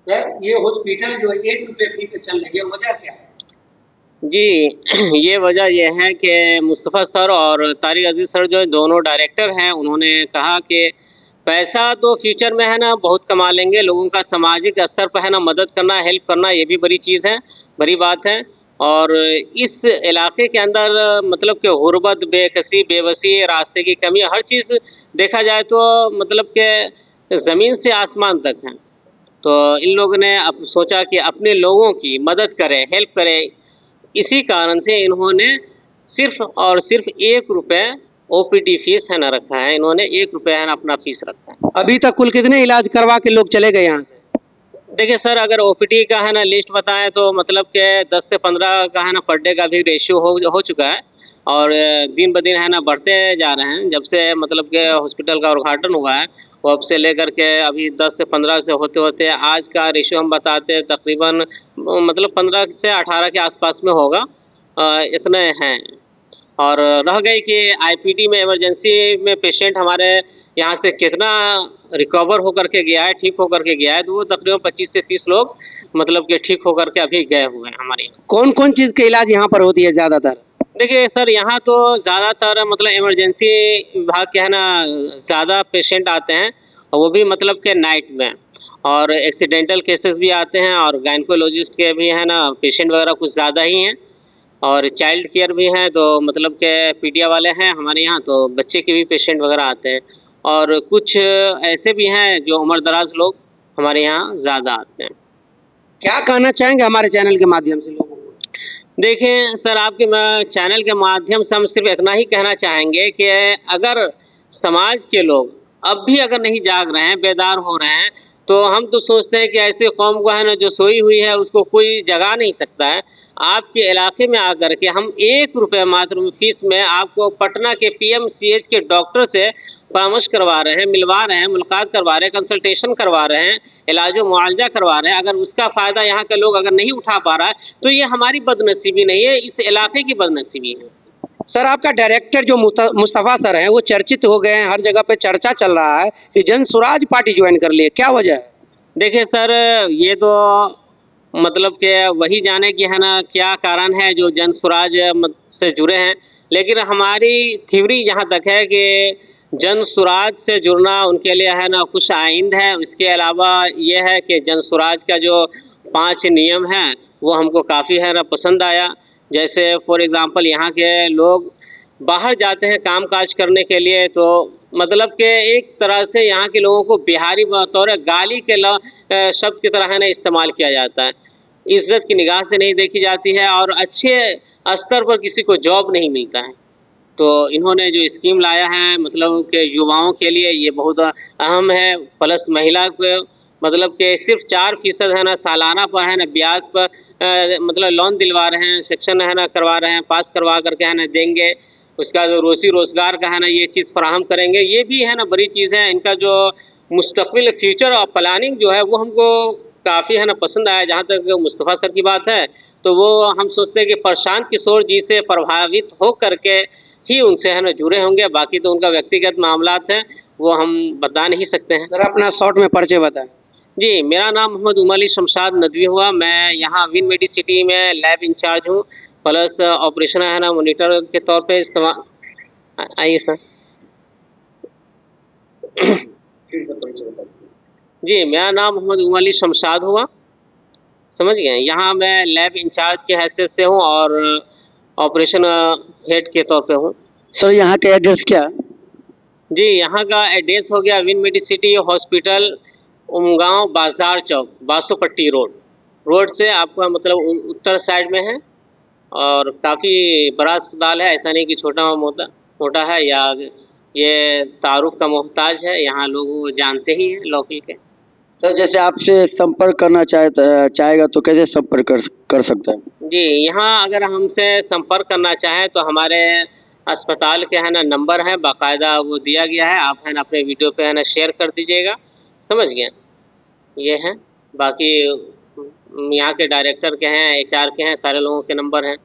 Sir ये hospital जो 1 रुपये फी पे चल रही है, वजह क्या है? जी ये वजह यह है कि मुस्तफ़ा सर और तारिक अजीज़ सर जो दोनों डायरेक्टर हैं, उन्होंने कहा कि पैसा तो फ्यूचर में है ना बहुत कमा लेंगे, लोगों का सामाजिक स्तर पर है ना मदद करना, हेल्प करना, ये भी बड़ी चीज़ है, बड़ी बात है। और इस इलाके के अंदर मतलब कि गुर्बत, बेकसी, बेबसी, रास्ते की कमी, हर चीज़ देखा जाए तो मतलब कि ज़मीन से आसमान तक है। तो इन लोगों ने अब सोचा कि अपने लोगों की मदद करें, हेल्प करें। इसी कारण से इन्होंने सिर्फ़ और सिर्फ़ 1 रुपए ओपीडी फ़ीस है ना रखा है, इन्होंने 1 रुपए है ना अपना फ़ीस रखा है। अभी तक कुल कितने इलाज करवा के लोग चले गए यहाँ से? देखिए सर, अगर ओपीडी का है ना लिस्ट बताएँ तो मतलब कि 10 से 15 का है ना पर डे का भी रेशियो हो चुका है और दिन-ब-दिन है ना बढ़ते जा रहे हैं। जब से मतलब कि हॉस्पिटल का उद्घाटन हुआ है, तब से लेकर के अभी 10 से 15 से होते-होते आज का रेशियो हम बताते हैं तकरीबन मतलब 15 से 18 के आस-पास में होगा। इतने हैं। और रह गई कि आईपीडी में इमरजेंसी में पेशेंट हमारे यहाँ से कितना रिकवर होकर के गया है, ठीक होकर के गया है, तो वो तकरीबन 25 से 30 लोग मतलब कि ठीक होकर के अभी गए हुए हैं हमारे यहाँ। कौन-कौन चीज़ के इलाज यहाँ पर होती है ज़्यादातर? देखिए सर, यहाँ तो ज़्यादातर मतलब इमरजेंसी विभाग के है ना ज़्यादा पेशेंट आते हैं और वो भी मतलब कि नाइट में और एक्सीडेंटल केसेस भी आते हैं और गायनेकोलॉजिस्ट के भी है ना पेशेंट वगैरह कुछ ज़्यादा ही हैं और चाइल्ड केयर भी हैं, तो मतलब के पीडिया वाले हैं हमारे यहाँ, तो बच्चे के भी पेशेंट वगैरह आते हैं और कुछ ऐसे भी हैं जो उम्र-दराज़ लोग हमारे यहाँ ज़्यादा आते हैं। क्या कहना चाहेंगे हमारे चैनल के माध्यम से लोगों को? देखिए सर, आपके चैनल के माध्यम से हम सिर्फ़ इतना ही कहना चाहेंगे कि अगर समाज के लोग अब भी अगर नहीं जाग रहे हैं, बेदार हो रहे हैं, तो हम तो सोचते हैं कि ऐसी कौम को है ना जो सोई हुई है उसको कोई जगा नहीं सकता है। आपके इलाके में आकर के हम 1 रुपए मात्र फ़ीस में आपको पटना के पीएमसीएच के डॉक्टर से परामर्श करवा रहे हैं, मिलवा रहे हैं, मुलाकात करवा रहे हैं, कंसल्टेशन करवा रहे हैं, इलाज-ओ-मुआवजा करवा रहे हैं। अगर उसका फ़ायदा यहाँ के लोग अगर नहीं उठा पा रहा है, तो ये हमारी बदनसीबी नहीं है, इस इलाके की बदनसीबी है। सर आपका डायरेक्टर जो मुस्तफ़ा सर हैं, वो चर्चित हो गए हैं, हर जगह पे चर्चा चल रहा है कि जनसुराज पार्टी ज्वाइन कर ली है, क्या वजह है? देखिए सर, ये तो मतलब कि वही जाने कि है ना क्या कारण है जो जनसुराज से जुड़े हैं। लेकिन हमारी थ्योरी जहाँ तक है कि जनसुराज से जुड़ना उनके लिए है ना खुश आइंद है। इसके अलावा ये है कि जनसुराज का जो 5 नियम हैं, वो हमको काफ़ी है ना पसंद आया। जैसे फॉर एग्ज़ाम्पल यहाँ के लोग बाहर जाते हैं काम-काज करने के लिए तो मतलब कि एक तरह से यहाँ के लोगों को बिहारी बतौर गाली के शब्द की तरह है ना इस्तेमाल किया जाता है। इज़्ज़त की निगाह से नहीं देखी जाती है और अच्छे स्तर पर किसी को जॉब नहीं मिलता है। तो इन्होंने जो स्कीम लाया है मतलब कि युवाओं के लिए ये बहुत अहम है, प्लस महिला को मतलब कि सिर्फ़ 4% है ना सालाना पर है ना ब्याज पर मतलब लोन दिलवा रहे हैं, सेक्शन है ना करवा रहे हैं, पास करवा कर के है ना देंगे। उसका जो रोज़ी-रोज़गार का है ना ये चीज़ फ़राहम करेंगे, ये भी है ना बड़ी चीज़ है। इनका जो मुस्तक़बिल फ्यूचर और प्लानिंग जो है वो हमको काफ़ी है ना पसंद आया। जहाँ तक मुस्तफ़ा सर की बात है, तो वो हम सोचते हैं कि प्रशांत किशोर जी से प्रभावित हो कर के ही उनसे है ना जुड़े होंगे, बाकी तो उनका व्यक्तिगत मामलात हैं, वो हम बता नहीं सकते हैं। सर अपना शॉर्ट में परिचय बताएँ। जी, मेरा नाम मोहम्मद उमर अली शमशाद नदवी हुआ, मैं यहाँ विन मेडिसिटी में लैब इंचार्ज हूँ, प्लस ऑपरेशन है ना मॉनिटर के तौर पे आइए सर। जी, मेरा नाम मोहम्मद उमर अली शमशाद हुआ, समझ गए? यहाँ मैं लैब इंचार्ज की हैसियत से हूँ और ऑपरेशन हेड के तौर पे हूँ। सर यहाँ का एड्रेस क्या है? जी, यहाँ का एड्रेस हो गया विन मेडिसिटी हॉस्पिटल, उमगांव बाज़ार चौक, बासोपट्टी रोड। रोड से आपका मतलब उत्तर साइड में है और काफ़ी बड़ा अस्पताल है, ऐसा नहीं कि छोटा-मोटा मोटा है या ये तारुफ़ का मोहताज है, यहाँ लोग वो जानते ही हैं लोकल के। सर जैसे आपसे संपर्क करना चाहेगा तो कैसे संपर्क कर सकता है? जी, यहाँ अगर हमसे संपर्क करना चाहें तो हमारे अस्पताल के है ना नंबर है, बाकायदा वो दिया गया है, आप है ना अपने वीडियो पे है ना शेयर कर दीजिएगा, समझ गए? ये हैं, बाकी यहाँ के डायरेक्टर के हैं, एचआर के हैं, सारे लोगों के नंबर हैं।